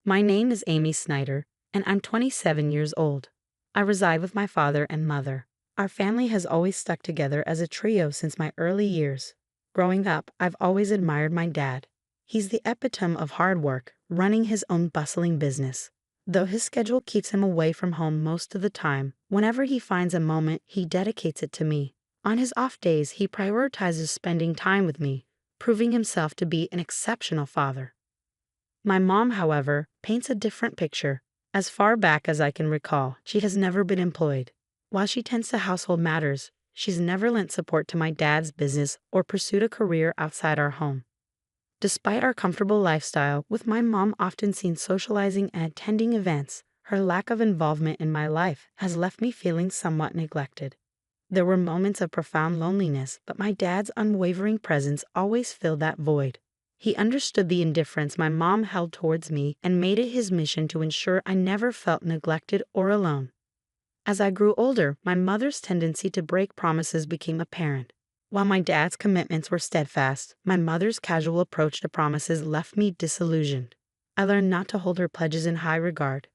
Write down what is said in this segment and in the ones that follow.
My name is Amy Snyder, and I'm 27 years old. I reside with my father and mother. Our family has always stuck together as a trio since my early years. Growing up, I've always admired my dad. He's the epitome of hard work, running his own bustling business. Though his schedule keeps him away from home most of the time, whenever he finds a moment, he dedicates it to me. On his off days, he prioritizes spending time with me, proving himself to be an exceptional father. My mom, however, paints a different picture. As far back as I can recall, she has never been employed. While she tends to household matters, she's never lent support to my dad's business or pursued a career outside our home. Despite our comfortable lifestyle, with my mom often seen socializing and attending events, her lack of involvement in my life has left me feeling somewhat neglected. There were moments of profound loneliness, but my dad's unwavering presence always filled that void. He understood the indifference my mom held towards me and made it his mission to ensure I never felt neglected or alone. As I grew older, my mother's tendency to break promises became apparent. While my dad's commitments were steadfast, my mother's casual approach to promises left me disillusioned. I learned not to hold her pledges in high regard.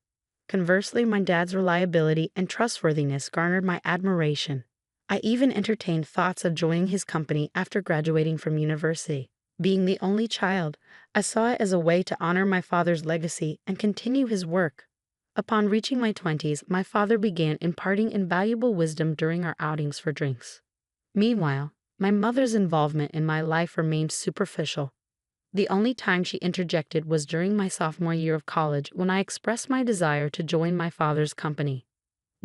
Conversely, my dad's reliability and trustworthiness garnered my admiration. I even entertained thoughts of joining his company after graduating from university. Being the only child, I saw it as a way to honor my father's legacy and continue his work. Upon reaching my 20s, my father began imparting invaluable wisdom during our outings for drinks. Meanwhile, my mother's involvement in my life remained superficial. The only time she interjected was during my sophomore year of college when I expressed my desire to join my father's company.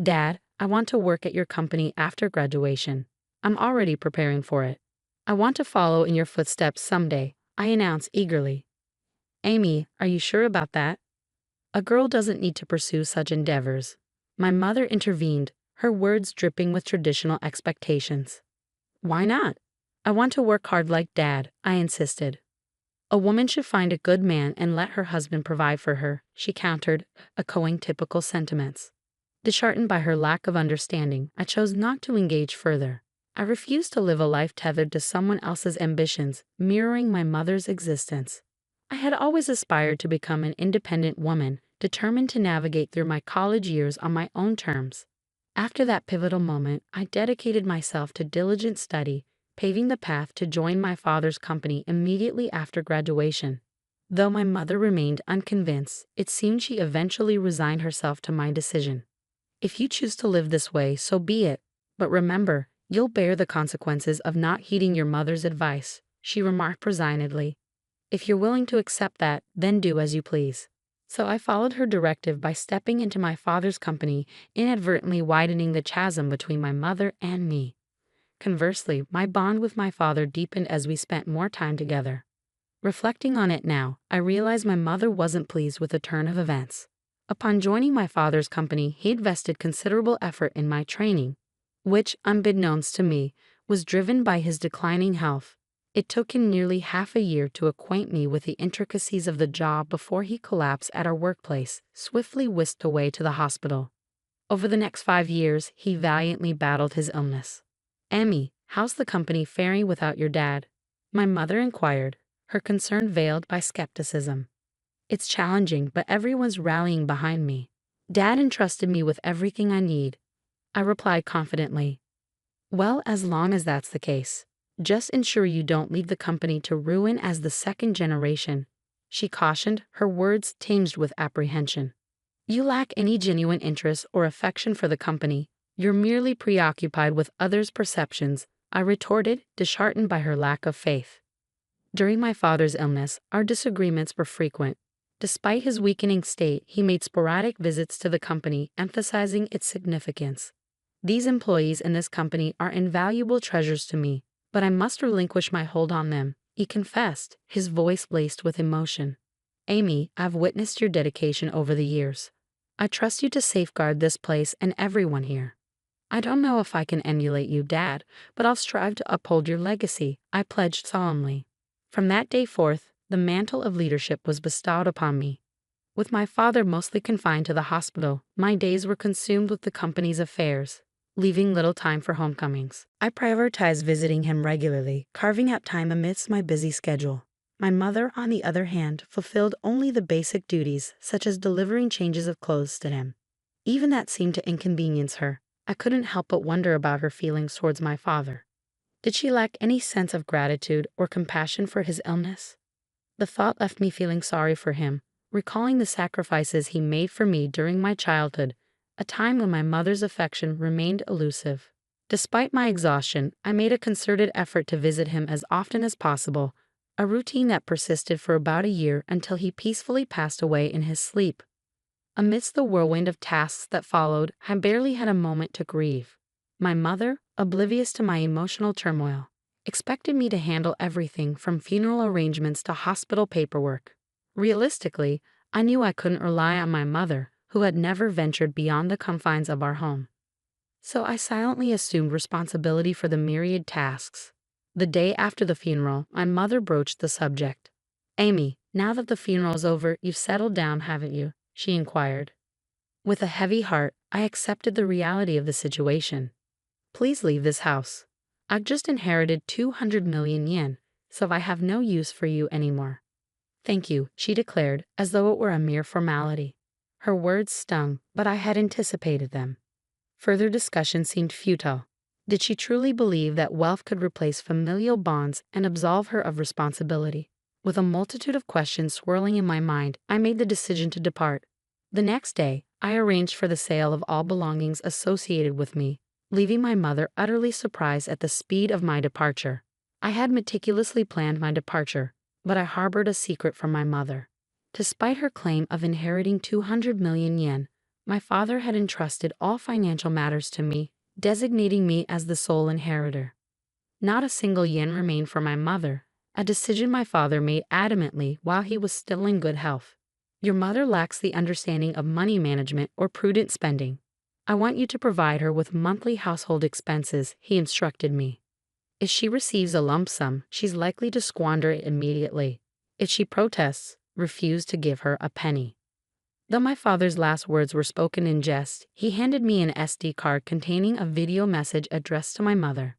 "Dad, I want to work at your company after graduation. I'm already preparing for it. I want to follow in your footsteps someday," I announced eagerly. "Amy, are you sure about that? A girl doesn't need to pursue such endeavors." My mother intervened, her words dripping with traditional expectations. "Why not? I want to work hard like Dad," I insisted. "A woman should find a good man and let her husband provide for her," she countered, echoing typical sentiments. Disheartened by her lack of understanding, I chose not to engage further. I refused to live a life tethered to someone else's ambitions, mirroring my mother's existence. I had always aspired to become an independent woman, determined to navigate through my college years on my own terms. After that pivotal moment, I dedicated myself to diligent study, paving the path to join my father's company immediately after graduation. Though my mother remained unconvinced, it seemed she eventually resigned herself to my decision. "If you choose to live this way, so be it. But remember, you'll bear the consequences of not heeding your mother's advice," she remarked resignedly. "If you're willing to accept that, then do as you please." So I followed her directive by stepping into my father's company, inadvertently widening the chasm between my mother and me. Conversely, my bond with my father deepened as we spent more time together. Reflecting on it now, I realized my mother wasn't pleased with the turn of events. Upon joining my father's company, he invested considerable effort in my training, which, unbeknownst to me, was driven by his declining health. It took him nearly half a year to acquaint me with the intricacies of the job before he collapsed at our workplace, swiftly whisked away to the hospital. Over the next 5 years, he valiantly battled his illness. "Emmy, how's the company faring without your dad?" my mother inquired, her concern veiled by skepticism. "It's challenging, but everyone's rallying behind me. Dad entrusted me with everything I need," I replied confidently. "Well, as long as that's the case, just ensure you don't leave the company to ruin as the second generation," she cautioned, her words tinged with apprehension. "You lack any genuine interest or affection for the company. You're merely preoccupied with others' perceptions," I retorted, disheartened by her lack of faith. During my father's illness, our disagreements were frequent. Despite his weakening state, he made sporadic visits to the company, emphasizing its significance. "These employees in this company are invaluable treasures to me, but I must relinquish my hold on them," he confessed, his voice laced with emotion. "Amy, I've witnessed your dedication over the years. I trust you to safeguard this place and everyone here. I don't know if I can emulate you, Dad, but I'll strive to uphold your legacy," I pledged solemnly. From that day forth, the mantle of leadership was bestowed upon me. With my father mostly confined to the hospital, my days were consumed with the company's affairs, leaving little time for homecomings. I prioritized visiting him regularly, carving out time amidst my busy schedule. My mother, on the other hand, fulfilled only the basic duties, such as delivering changes of clothes to him. Even that seemed to inconvenience her. I couldn't help but wonder about her feelings towards my father. Did she lack any sense of gratitude or compassion for his illness? The thought left me feeling sorry for him, recalling the sacrifices he made for me during my childhood, a time when my mother's affection remained elusive. Despite my exhaustion, I made a concerted effort to visit him as often as possible, a routine that persisted for about a year until he peacefully passed away in his sleep. Amidst the whirlwind of tasks that followed, I barely had a moment to grieve. My mother, oblivious to my emotional turmoil, expected me to handle everything from funeral arrangements to hospital paperwork. Realistically, I knew I couldn't rely on my mother, who had never ventured beyond the confines of our home. So I silently assumed responsibility for the myriad tasks. The day after the funeral, my mother broached the subject. "Amy, now that the funeral's over, you've settled down, haven't you?" she inquired. With a heavy heart, I accepted the reality of the situation. "Please leave this house. I've just inherited 200 million yen, so I have no use for you anymore." "Thank you," she declared, as though it were a mere formality. Her words stung, but I had anticipated them. Further discussion seemed futile. Did she truly believe that wealth could replace familial bonds and absolve her of responsibility? With a multitude of questions swirling in my mind, I made the decision to depart. The next day, I arranged for the sale of all belongings associated with me, leaving my mother utterly surprised at the speed of my departure. I had meticulously planned my departure, but I harbored a secret from my mother. Despite her claim of inheriting 200 million yen, my father had entrusted all financial matters to me, designating me as the sole inheritor. Not a single yen remained for my mother, a decision my father made adamantly while he was still in good health. "Your mother lacks the understanding of money management or prudent spending. I want you to provide her with monthly household expenses," he instructed me. "If she receives a lump sum, she's likely to squander it immediately. If she protests, refuse to give her a penny." Though my father's last words were spoken in jest, he handed me an SD card containing a video message addressed to my mother.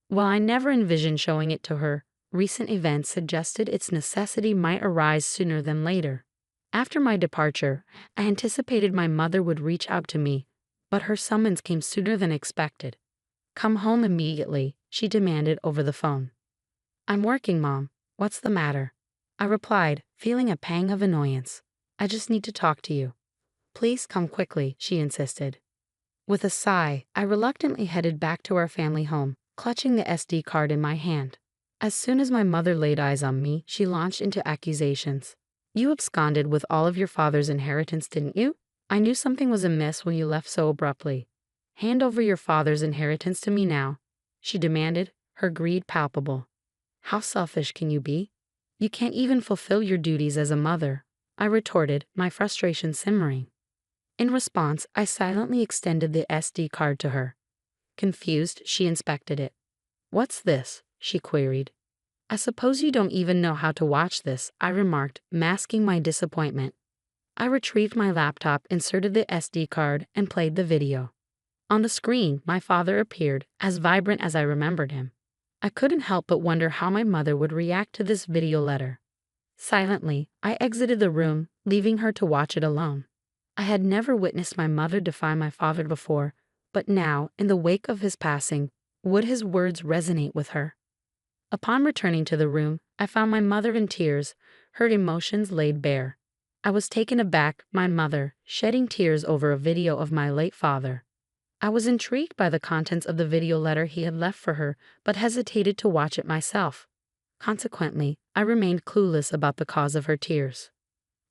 While I never envisioned showing it to her, recent events suggested its necessity might arise sooner than later. After my departure, I anticipated my mother would reach out to me, but her summons came sooner than expected. "Come home immediately," she demanded over the phone. "I'm working, Mom. What's the matter?" I replied, feeling a pang of annoyance. "I just need to talk to you." "Please come quickly," she insisted. With a sigh, I reluctantly headed back to our family home, clutching the SD card in my hand. As soon as my mother laid eyes on me, she launched into accusations. "You absconded with all of your father's inheritance, didn't you? I knew something was amiss when you left so abruptly. Hand over your father's inheritance to me now," she demanded, her greed palpable. "How selfish can you be? You can't even fulfill your duties as a mother," I retorted, my frustration simmering. In response, I silently extended the SD card to her. Confused, she inspected it. "What's this?" she queried. "I suppose you don't even know how to watch this," I remarked, masking my disappointment. I retrieved my laptop, inserted the SD card, and played the video. On the screen, my father appeared, as vibrant as I remembered him. I couldn't help but wonder how my mother would react to this video letter. Silently, I exited the room, leaving her to watch it alone. I had never witnessed my mother defy my father before, but now, in the wake of his passing, would his words resonate with her? Upon returning to the room, I found my mother in tears, her emotions laid bare. I was taken aback, my mother, shedding tears over a video of my late father. I was intrigued by the contents of the video letter he had left for her, but hesitated to watch it myself. Consequently, I remained clueless about the cause of her tears.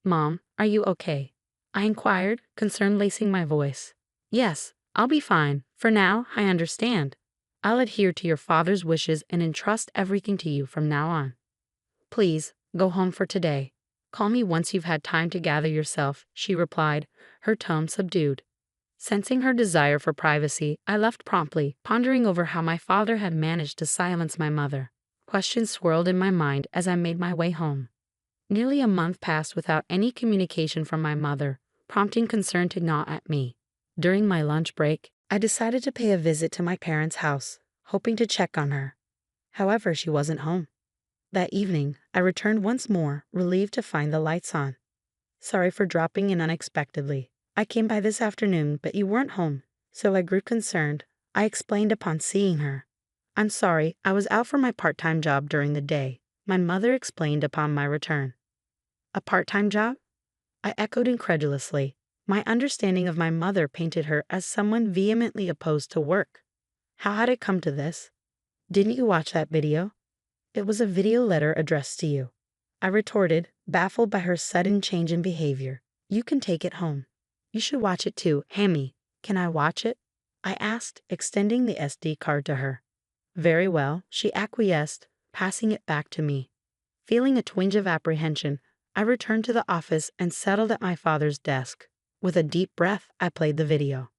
"Mom, are you okay?" I inquired, concern lacing my voice. "Yes, I'll be fine. For now, I understand. I'll adhere to your father's wishes and entrust everything to you from now on. Please, go home for today. Call me once you've had time to gather yourself," she replied, her tone subdued. Sensing her desire for privacy, I left promptly, pondering over how my father had managed to silence my mother. Questions swirled in my mind as I made my way home. Nearly a month passed without any communication from my mother, prompting concern to gnaw at me. During my lunch break, I decided to pay a visit to my parents' house, hoping to check on her. However, she wasn't home. That evening, I returned once more, relieved to find the lights on. Sorry for dropping in unexpectedly. I came by this afternoon, but you weren't home, so I grew concerned. I explained upon seeing her. I'm sorry, I was out for my part-time job during the day, my mother explained upon my return. A part-time job? I echoed incredulously. My understanding of my mother painted her as someone vehemently opposed to work. How had it come to this? Didn't you watch that video? It was a video letter addressed to you. I retorted, baffled by her sudden change in behavior. You can take it home. You should watch it too. Hammy, can I watch it? I asked, extending the SD card to her. Very well, she acquiesced, passing it back to me. Feeling a twinge of apprehension, I returned to the office and settled at my father's desk. With a deep breath, I played the video.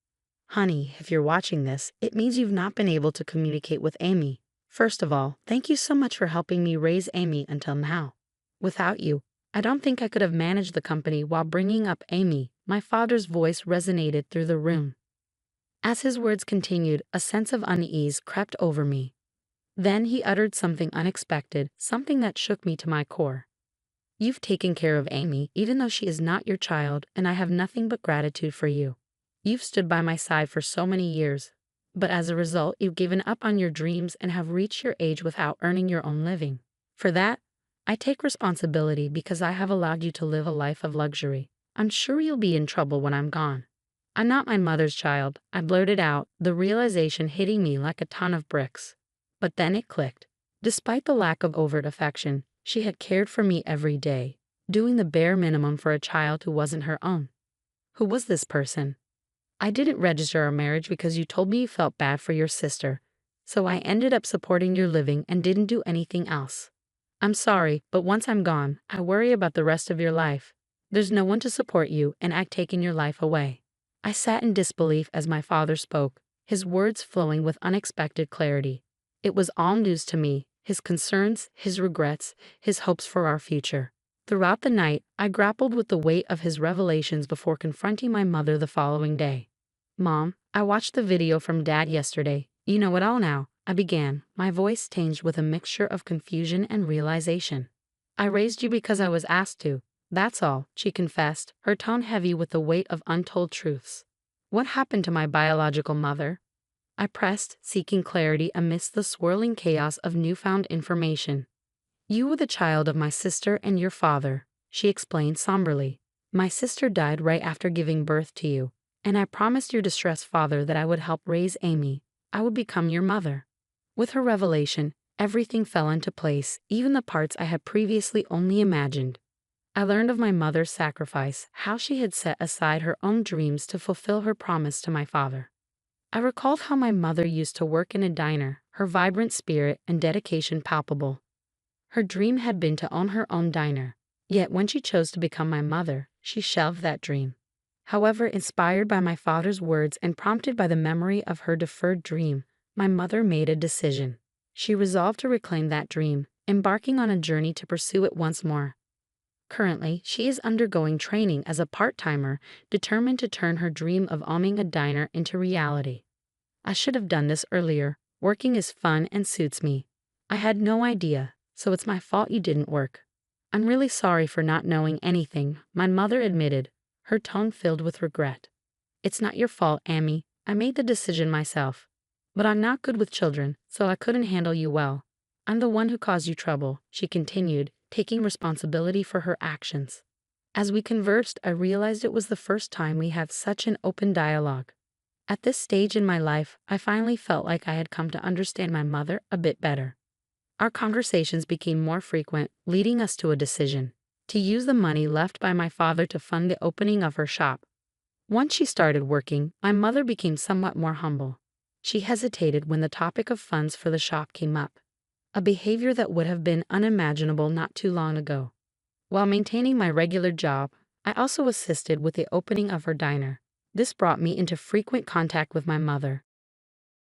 Honey, if you're watching this, it means you've not been able to communicate with Amy. First of all, thank you so much for helping me raise Amy until now. Without you, I don't think I could have managed the company while bringing up Amy. My father's voice resonated through the room. As his words continued, a sense of unease crept over me. Then he uttered something unexpected, something that shook me to my core. You've taken care of Amy, even though she is not your child, and I have nothing but gratitude for you. You've stood by my side for so many years, but as a result, you've given up on your dreams and have reached your age without earning your own living. For that, I take responsibility because I have allowed you to live a life of luxury. I'm sure you'll be in trouble when I'm gone. I'm not my mother's child, I blurted out, the realization hitting me like a ton of bricks. But then it clicked. Despite the lack of overt affection, she had cared for me every day, doing the bare minimum for a child who wasn't her own. Who was this person? I didn't register our marriage because you told me you felt bad for your sister, so I ended up supporting your living and didn't do anything else. I'm sorry, but once I'm gone, I worry about the rest of your life. There's no one to support you, and I've taken your life away. I sat in disbelief as my father spoke, his words flowing with unexpected clarity. It was all news to me, his concerns, his regrets, his hopes for our future. Throughout the night, I grappled with the weight of his revelations before confronting my mother the following day. Mom, I watched the video from Dad yesterday. You know it all now, I began, my voice tinged with a mixture of confusion and realization. I raised you because I was asked to. That's all, she confessed, her tone heavy with the weight of untold truths. What happened to my biological mother? I pressed, seeking clarity amidst the swirling chaos of newfound information. You were the child of my sister and your father, she explained somberly. My sister died right after giving birth to you, and I promised your distressed father that I would help raise Amy. I would become your mother. With her revelation, everything fell into place, even the parts I had previously only imagined. I learned of my mother's sacrifice, how she had set aside her own dreams to fulfill her promise to my father. I recalled how my mother used to work in a diner, her vibrant spirit and dedication palpable. Her dream had been to own her own diner, yet when she chose to become my mother, she shelved that dream. However, inspired by my father's words and prompted by the memory of her deferred dream, my mother made a decision. She resolved to reclaim that dream, embarking on a journey to pursue it once more. Currently, she is undergoing training as a part-timer, determined to turn her dream of owning a diner into reality. I should have done this earlier. Working is fun and suits me. I had no idea, so it's my fault you didn't work. I'm really sorry for not knowing anything, my mother admitted, her tone filled with regret. It's not your fault, Amy. I made the decision myself. But I'm not good with children, so I couldn't handle you well. I'm the one who caused you trouble, she continued, taking responsibility for her actions. As we conversed, I realized it was the first time we had such an open dialogue. At this stage in my life, I finally felt like I had come to understand my mother a bit better. Our conversations became more frequent, leading us to a decision: to use the money left by my father to fund the opening of her shop. Once she started working, my mother became somewhat more humble. She hesitated when the topic of funds for the shop came up, a behavior that would have been unimaginable not too long ago. While maintaining my regular job, I also assisted with the opening of her diner. This brought me into frequent contact with my mother,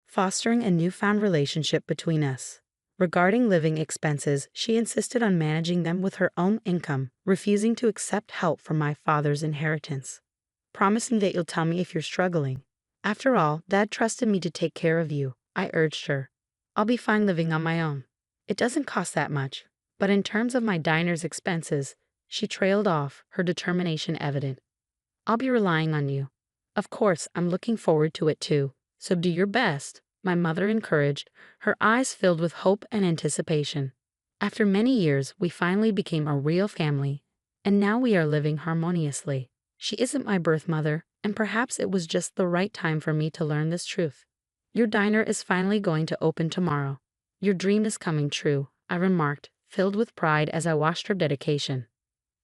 fostering a newfound relationship between us. Regarding living expenses, she insisted on managing them with her own income, refusing to accept help from my father's inheritance. Promising that you'll tell me if you're struggling. After all, Dad trusted me to take care of you, I urged her. I'll be fine living on my own. It doesn't cost that much. But in terms of my diner's expenses, she trailed off, her determination evident. I'll be relying on you. Of course, I'm looking forward to it too, so do your best, my mother encouraged, her eyes filled with hope and anticipation. After many years, we finally became a real family, and now we are living harmoniously. She isn't my birth mother, and perhaps it was just the right time for me to learn this truth. Your diner is finally going to open tomorrow. Your dream is coming true, I remarked, filled with pride as I watched her dedication.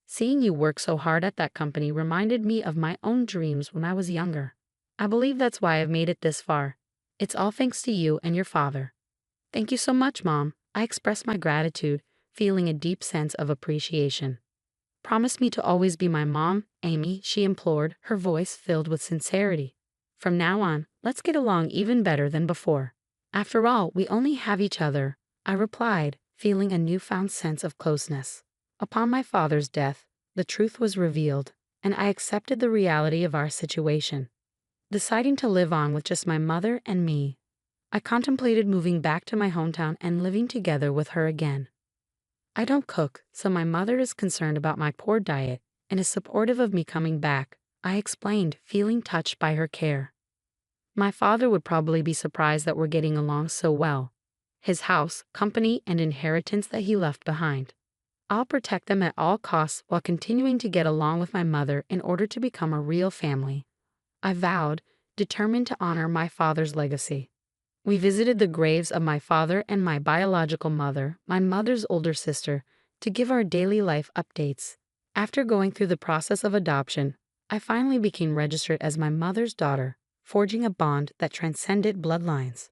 Seeing you work so hard at that company reminded me of my own dreams when I was younger. I believe that's why I've made it this far. It's all thanks to you and your father. Thank you so much, Mom. I expressed my gratitude, feeling a deep sense of appreciation. Promise me to always be my mom, Amy, she implored, her voice filled with sincerity. From now on, let's get along even better than before. After all, we only have each other, I replied, feeling a newfound sense of closeness. Upon my father's death, the truth was revealed, and I accepted the reality of our situation. Deciding to live on with just my mother and me, I contemplated moving back to my hometown and living together with her again. I don't cook, so my mother is concerned about my poor diet and is supportive of me coming back, I explained, feeling touched by her care. My father would probably be surprised that we're getting along so well. His house, company, and inheritance that he left behind. I'll protect them at all costs while continuing to get along with my mother in order to become a real family. I vowed, determined to honor my father's legacy. We visited the graves of my father and my biological mother, my mother's older sister, to give our daily life updates. After going through the process of adoption, I finally became registered as my mother's daughter, forging a bond that transcended bloodlines.